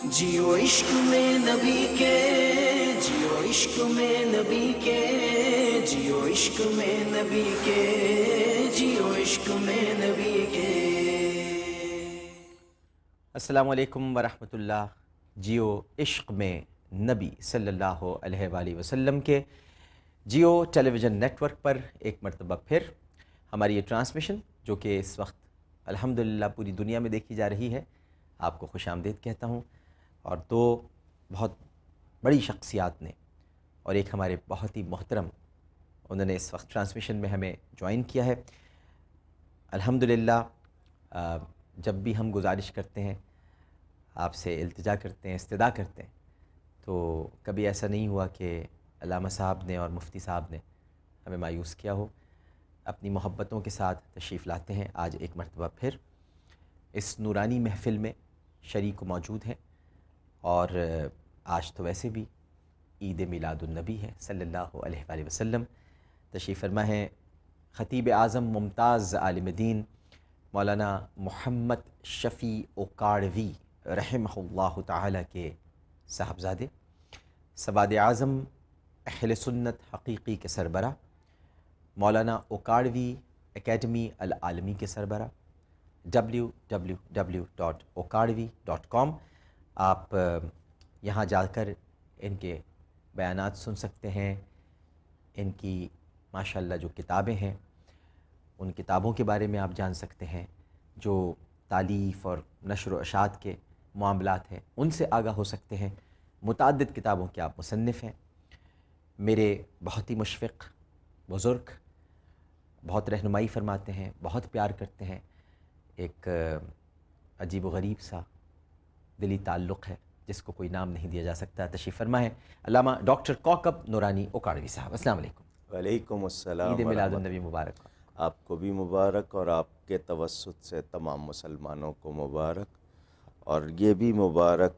जियो इश्क में नबी के, जियो इश्क में नबी के, जियो इश्क में नबी के, जियो इश्क में नबी के। अस्सलामु अलैकुम वरहमतुल्लाह। जियो इश्क में नबी सल्लल्लाहु अलैहि वसल्लम के जियो टेलीविज़न नेटवर्क पर एक मरतबा फिर हमारी ये ट्रांसमिशन, जो कि इस वक्त अल्हम्दुलिल्लाह पूरी दुनिया में देखी जा रही है, आपको खुशामदीद कहता हूँ। और दो बहुत बड़ी शख्सियात ने और एक हमारे बहुत ही मोहतरम, उन्होंने इस वक्त ट्रांसमिशन में हमें ज्वाइन किया है। अल्हम्दुलिल्लाह जब भी हम गुजारिश करते हैं, आपसे इल्तिजा करते हैं, इस्तिदा करते हैं, तो कभी ऐसा नहीं हुआ कि अल्लामा साहब ने और मुफ्ती साहब ने हमें मायूस किया हो। अपनी मोहब्बतों के साथ तशरीफ़ लाते हैं। आज एक मरतबा फिर इस नूरानी महफ़िल में शरीक मौजूद हैं। और आज तो वैसे भी ईद मिलादुन्नबी है सल्लल्लाहु अलैहि वसल्लम। तशरीफ़ फरमा है ख़तीब आज़म मुमताज़ आलिम दीन मौलाना मोहम्मद शफ़ी ओकाड़वी रहमहुल्लाह ताला के साहबज़ादे, सवाद आज़म अहले सुन्नत हक़ीक़ी के सरबरा, मौलाना ओकाड़वी एकेडमी अल आलमी के सरबरा, www.okadvi.com। आप यहाँ जाकर इनके बयानात सुन सकते हैं। इनकी माशाअल्लाह जो किताबें हैं, उन किताबों के बारे में आप जान सकते हैं। जो तालीफ़ और नशर व अशात के मामलात हैं, उनसे आगाह हो सकते हैं। मुतअद्दिद किताबों के आप मुसन्निफ़ हैं। मेरे बहुत ही मुशफ़िक़ बुज़ुर्ग, बहुत रहनुमाई फ़रमाते हैं, बहुत प्यार करते हैं। एक अजीब व गरीब सा दिली ताल्लुक़ है जिसको कोई नाम नहीं दिया जा सकता। तशरीफ़ फरमा है अल्लामा डॉक्टर कौकब नूरानी ओकाड़वी साहब। अस्सलाम वालेकुम। वालेकुम अस्सलाम ईद मिलादुन्नबी मुबारक। आपको भी मुबारक और आपके तवस्सुत से तमाम मुसलमानों को मुबारक। और ये भी मुबारक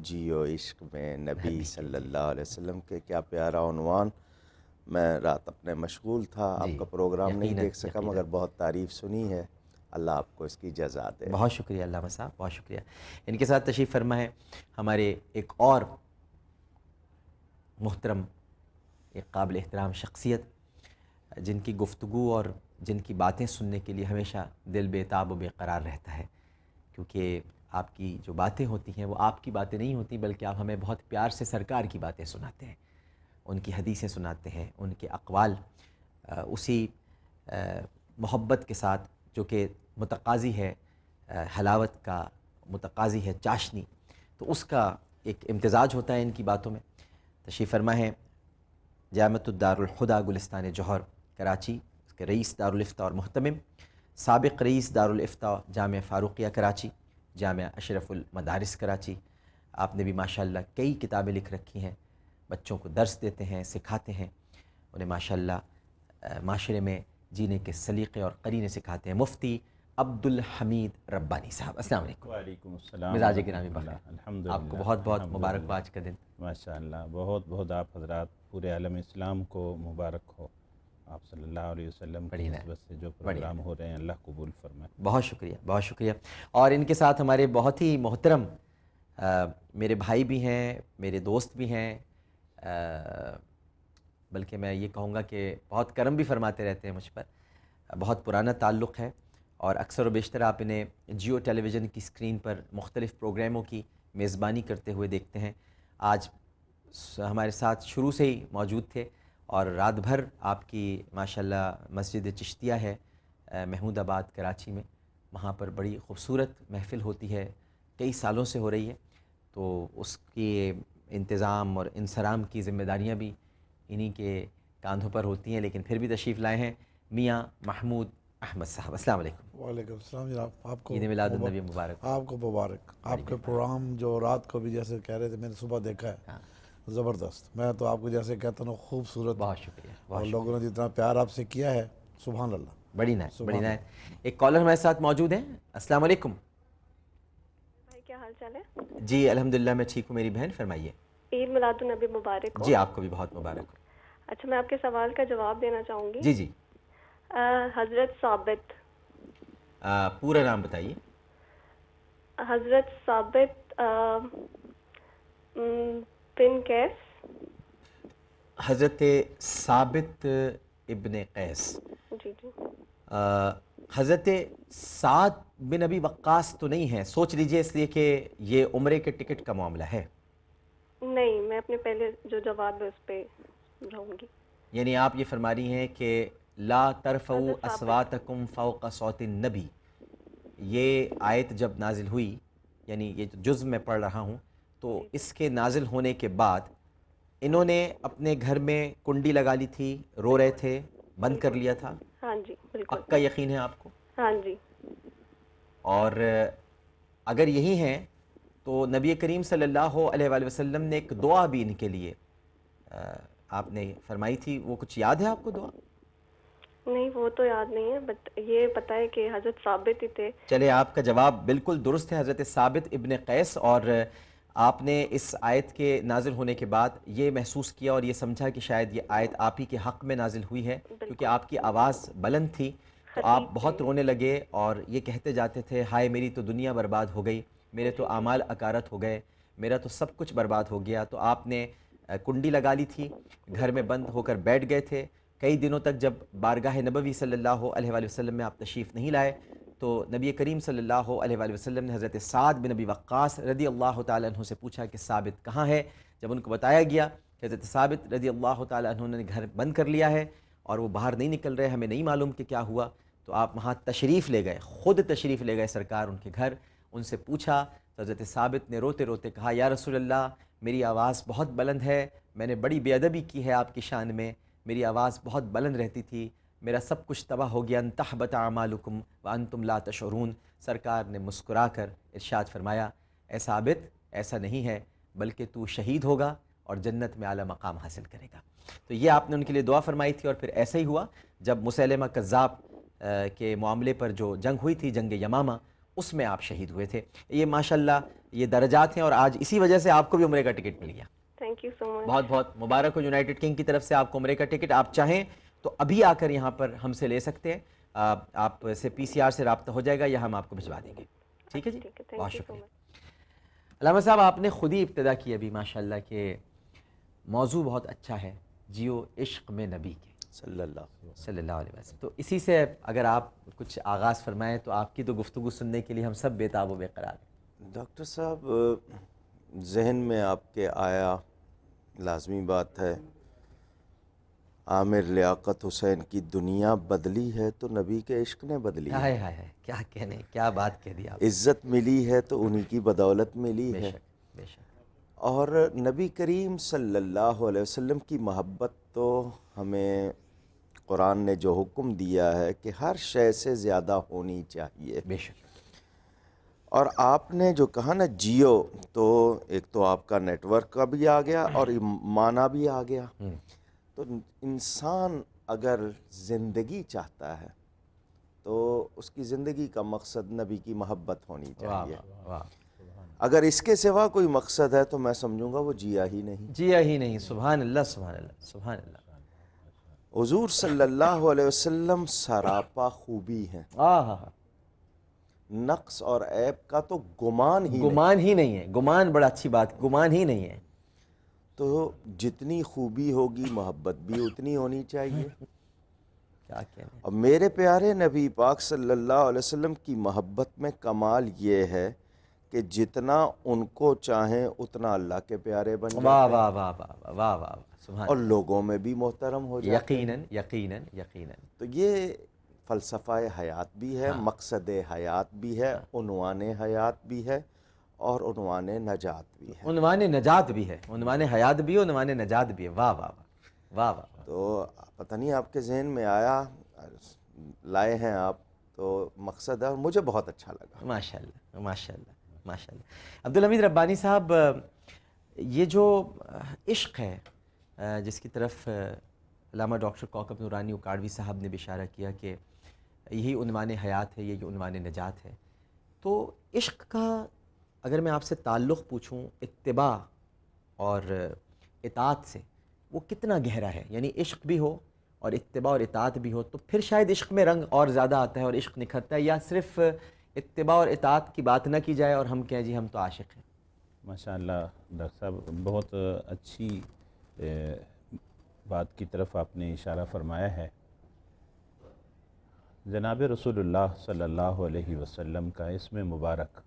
जियो इश्क में नबी सल्लल्लाहु अलैहि वसल्लम के। क्या प्यारा उन्वान। मैं रात अपने मशगूल था, आपका प्रोग्राम नहीं देख सका, मगर बहुत तारीफ़ सुनी है। अल्लाह आपको इसकी जज़ा दे। बहुत शुक्रिया अल्लामा साहब, बहुत शुक्रिया। इनके साथ तशरीफ़ फरमा है हमारे एक और मुहतरम, एक काबिल एहतराम शख्सियत, जिनकी गुफ्तगू और जिनकी बातें सुनने के लिए हमेशा दिल बेताब व बेक़रार रहता है। क्योंकि आपकी जो बातें होती हैं वो आपकी बातें नहीं होती, बल्कि आप हमें बहुत प्यार से सरकार की बातें सुनाते हैं, उनकी हदीसें सुनाते हैं, उनके अक़वाल उसी मोहब्बत के साथ जो कि मुतक़ाज़ी है हलावत का, मुतक़ाज़ी है चाशनी, तो उसका एक इम्तिज़ाज होता है इनकी बातों में। तशरीफ़ फरमा है जामिअतुद दारुल हुदा गुलिस्तान जौहर कराची, उसके रईस दारुल इफ्ता और मुहतमिम, साबिक़ रईस दारुल इफ्ता जामिया फ़ारूक़िया कराची, जामिया अशरफुल मदारिस कराची। आपने भी माशाअल्लाह कई किताबें लिख रखी हैं, बच्चों को दर्स देते हैं, सिखाते हैं, उन्हें माशाअल्लाह माशरे में जीने के सलीक़े और क़रीने सिखाते हैं। मुफ्ती अब्दुल हमीद रब्बानी साहब, अस्सलाम वालेकुम। वालेकुम अस्सलाम। मिजाज गिरामी बख़ैर। अल्हम्दुलिल्लाह, आपको बहुत बहुत मुबारक आज का दिन। माशाअल्लाह, बहुत बहुत आप हज़रात पूरे आलम इस्लाम को मुबारक हो। आप सल्लल्लाहु अलैहि वसल्लम की निस्बत से जो प्रोग्राम हो रहे हैं, अल्लाह कबूल फरमाए। बहुत शुक्रिया, बहुत शुक्रिया। और इनके साथ हमारे बहुत ही मोहतरम मेरे भाई भी हैं, मेरे दोस्त भी हैं, बल्कि मैं ये कहूँगा कि बहुत करम भी फरमाते रहते हैं मुझ पर। बहुत पुराना ताल्लुक़ है और अक्सर व बेशतर आप इन्हें जियो टेलीविज़न की स्क्रीन पर मुख्तलिफ़ प्रोग्रामों की मेज़बानी करते हुए देखते हैं। आज हमारे साथ शुरू से ही मौजूद थे और रात भर आपकी माशाअल्लाह मस्जिद चिश्तिया है महमूदाबाद कराची में, वहाँ पर बड़ी ख़ूबसूरत महफ़िल होती है, कई सालों से हो रही है। तो उसकी इंतज़ाम और इंसराम की ज़िम्मेदारियाँ भी इन्हीं के कांधों पर होती हैं, लेकिन फिर भी तशरीफ़ लाए हैं मियाँ महमूद अहमद साहब। अस्सलाम वालेकुम। वालेकुम सलाम जनाब, आपको ईद मिलादुन्नबी मुबारक। आपको मुबारक। आपके प्रोग्राम जो रात को भी जैसे कह रहे थे, मैंने सुबह देखा है, हाँ, ज़बरदस्त। मैं तो आपको जैसे कहता हूँ खूबसूरत, बहुत शुक्रिया, और बहुत लोगों ने जितना प्यार आपसे किया है, सुभान अल्लाह। बड़ी नायत, बड़ी नायत। एक कॉलर हमारे साथ मौजूद हैं। अस्सलाम वालेकुम। भाई क्या हाल चाल है? जी अल्हम्दुलिल्लाह, मैं ठीक हूँ। मेरी बहन फरमाइए। ईद मिलादुन्नबी मुबारक हो। जी आपको भी बहुत मुबारक हो। अच्छा, मैं आपके सवाल का जवाब देना चाहूँगी। जी जी। हज़रत साबित। पूरा नाम बताइए। हज़रत साबित بن قیس. حضرت ثابت ابن قیس. جی جی. حضرت سعد بن ابی وقاص تو نہیں ہے، سوچ لیجئے، اس لیے کہ یہ عمرے کے ٹکٹ کا معاملہ ہے. نہیں، میں اپنے پہلے جو جواب ہے اس پہ رہوں گی. یعنی آپ یہ فرما رہی ہیں کہ لا ترفعوا اصواتکم فوق صوت النبی، یہ آیت جب نازل ہوئی، یعنی یہ جزء میں پڑھ رہا ہوں، تو اس کے نازل ہونے کے بعد انہوں نے اپنے گھر میں کنڈی لگا لی تھی، رو رہے تھے، بند کر لیا تھا. ہاں جی بالکل. پکا یقین ہے آپ کو؟ ہاں جی. اور اگر یہی ہیں تو نبی کریم صلی اللہ علیہ وآلہ وسلم نے ایک دعا بھی ان کے لیے آپ نے فرمائی تھی، وہ کچھ یاد ہے آپ کو دعا؟ نہیں وہ تو یاد نہیں ہے، بٹ یہ پتہ ہے کہ حضرت ثابت ہی تھے. چلے آپ کا جواب بالکل درست ہے، حضرت ثابت ابن قیس. اور آپ نے اس آیت کے نازل ہونے کے بعد یہ محسوس کیا اور یہ سمجھا کہ شاید یہ آیت آپ ہی کے حق میں نازل ہوئی ہے، کیونکہ آپ کی آواز بلند تھی، تو آپ بہت رونے لگے اور یہ کہتے جاتے تھے، ہائے میری تو دنیا برباد ہو گئی، میرے تو اعمال اکارت ہو گئے، میرا تو سب کچھ برباد ہو گیا. تو آپ نے کنڈی لگا لی تھی، گھر میں بند ہو کر بیٹھ گئے تھے. کئی دنوں تک جب بارگاہ نبوی صلی اللہ علیہ وآلہ وسلم میں آپ تشریف نہیں لائے تو نبی کریم صلی اللہ علیہ وآلہ وسلم نے حضرت سعد بن ابی وقاص رضی اللہ تعالیٰ عنہ سے پوچھا کہ ثابت کہاں ہے. جب ان کو بتایا گیا کہ حضرت ثابت رضی اللہ تعالیٰ عنہ نے گھر بند کر لیا ہے اور وہ باہر نہیں نکل رہے، ہمیں نہیں معلوم کہ کیا ہوا، تو آپ وہاں تشریف لے گئے، خود تشریف لے گئے سرکار ان کے گھر. ان سے پوچھا تو حضرت ثابت نے روتے روتے کہا، یا رسول اللہ میری آواز بہت بلند ہے، میں نے بڑی بے ادبی کی ہے آپ کی شان میں، میری آواز بہت بلند رہتی تھی، میرا سب کچھ تباہ ہو گیا، ان تحبط اعمالکم وانتم لا تشعرون. سرکار نے مسکرا کر ارشاد فرمایا، اے ثابت ایسا نہیں ہے، بلکہ تو شہید ہوگا اور جنت میں اعلیٰ مقام حاصل کرے گا. تو یہ آپ نے ان کے لیے دعا فرمائی تھی. اور پھر ایسا ہی ہوا جب مسیلمہ کذاب کے معاملے پر جو جنگ ہوئی تھی، جنگ یمامہ، اس میں آپ شہید ہوئے تھے. یہ ماشاءاللہ یہ درجات ہیں، اور آج اسی وجہ سے آپ کو بھی عمرے کا ٹکٹ مل گیا. تھینک یو سو مچ. بہت بہت مبارک ہو یونائٹڈ کنگ کی طرف سے آپ کو عمرے کا ٹکٹ. آپ چاہیں تو ابھی آ کر یہاں پر ہم سے لے سکتے ہیں، آپ سے PCR سے رابطہ ہو جائے گا یا ہم آپ کو بھجوا دیں گے. ٹھیک ہے جی، بہت شکریہ. علامہ صاحب آپ نے خود ہی ابتدا کی ابھی ماشاءاللہ کہ موضوع بہت اچھا ہے، جیو عشق میں نبی کے صلی اللہ علیہ وسلم. تو اسی سے اگر آپ کچھ آغاز فرمائیں تو آپ کی تو گفتگو سننے کے لیے ہم سب بے تاب و بے قرار ہیں. ڈاکٹر صاحب، ذہن میں آپ کے آیا، لازمی بات ہے، عامر لیاقت حسین کی دنیا بدلی ہے تو نبی کے عشق نے بدلی ہے. ہائے ہائے ہائے، کیا کہنے، کیا بات کہہ دی آپ. عزت ملی ہے تو انہی کی بدولت ملی بے ہے. شک بے شک. اور نبی کریم صلی اللہ علیہ وسلم کی محبت تو ہمیں قرآن نے جو حکم دیا ہے کہ ہر شے سے زیادہ ہونی چاہیے. بے شک. اور آپ نے جو کہا نا جیو، تو ایک تو آپ کا نیٹ ورک کا بھی آ گیا اور معنی بھی آ گیا. تو انسان اگر زندگی چاہتا ہے تو اس کی زندگی کا مقصد نبی کی محبت ہونی چاہیے. اگر اس کے سوا کوئی مقصد ہے تو میں سمجھوں گا وہ جیا ہی نہیں. جیا ہی نہیں. سبحان اللہ سبحان اللہ سبحان اللہ. حضور صلی اللہ علیہ وسلم سراپا خوبی ہیں، نقص اور عیب کا تو گمان ہی نہیں ہے. گمان بڑا اچھی بات، گمان ہی نہیں ہے. تو جتنی خوبی ہوگی محبت بھی اتنی ہونی چاہیے. کیا کہنے. اور میرے پیارے نبی پاک صلی اللہ علیہ وسلم کی محبت میں کمال یہ ہے کہ جتنا ان کو چاہیں اتنا اللہ کے پیارے بن جاتے ہیں. واہ واہ واہ واہ واہ واہ. سبحان اور لوگوں میں بھی محترم ہو جاتے ہیں. یقیناً یقیناً یقیناً. تو یہ فلسفہ حیات بھی ہے، مقصد حیات بھی ہے، عنوان حیات بھی ہے، اور عنوان نجات بھی ہے. عنوان نجات بھی ہے، عنوان حیات بھی ہے، عنوان نجات بھی ہے. واہ واہ واہ واہ. تو پتہ نہیں آپ کے ذہن میں آیا، لائے ہیں آپ، تو مقصد ہے اور مجھے بہت اچھا لگا. ماشاءاللہ ماشاءاللہ ماشاءاللہ. عبدالحمید ربانی صاحب، یہ جو عشق ہے جس کی طرف علامہ ڈاکٹر کوکب نورانی اکاڑوی صاحب نے بھی اشارہ کیا کہ یہی عنوان حیات ہے، یہی عنوان نجات ہے، تو عشق کا اگر میں آپ سے تعلق پوچھوں اتباع اور اطاعت سے، وہ کتنا گہرا ہے؟ یعنی عشق بھی ہو اور اتباع اور اطاعت بھی ہو تو پھر شاید عشق میں رنگ اور زیادہ آتا ہے اور عشق نکھرتا ہے، یا صرف اتباع اور اطاعت کی بات نہ کی جائے اور ہم کہیں جی ہم تو عاشق ہیں. माशाअल्लाह डॉक्टर साहब, बहुत अच्छी बात की तरफ आपने इशारा फरमाया है। जनाब रसूलुल्लाह सल्लल्लाहु अलैहि वसल्लम का इसम मुबारक